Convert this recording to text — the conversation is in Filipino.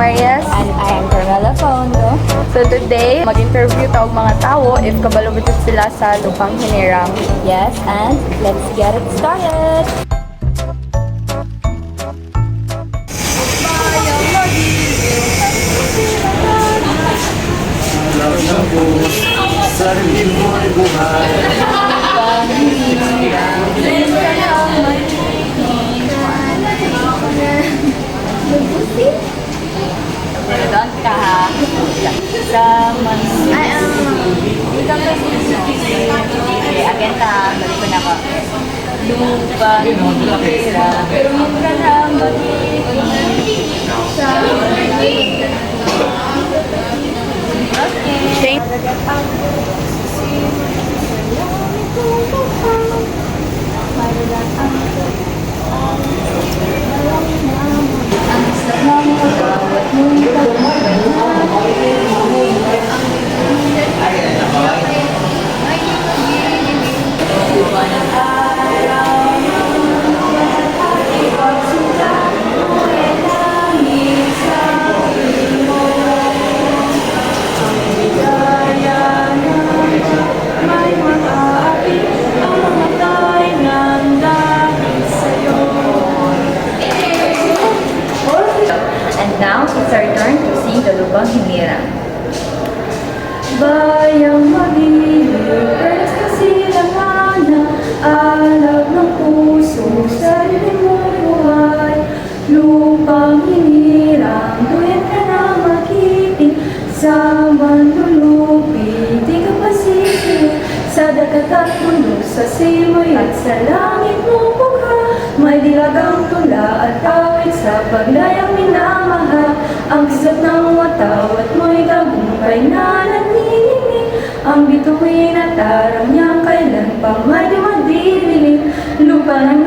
Marias. And I am Carmela Fondo. So today, mag-interview tayo mga tao if kabalubutod sila sa lupang hinirang. Yes, and let's get it started! Perdón ka ha. Sa Okay, again na. Balik ko na ako. Lupa, hira, huwag ka na mag-iingat sa Okay. And now, it's our turn to sing the Lubang Hinirang. Bayang mag-ibig, pwes na silanganan, alab ng puso, sarili mong buhay. Lupang hinirang, duyan ka na mag-ibig, sa manlulupi, di ka pasisig. Sa dagat at mundo, sa simoy at sa langit mo bukha, may dilagang tula at awit sa paglayang minamahal. Ang kisap ng watawat mo'y tagumpay na nanginginig. Ang bituin at araw niyang kailan pang may di madidilim. Lupa ng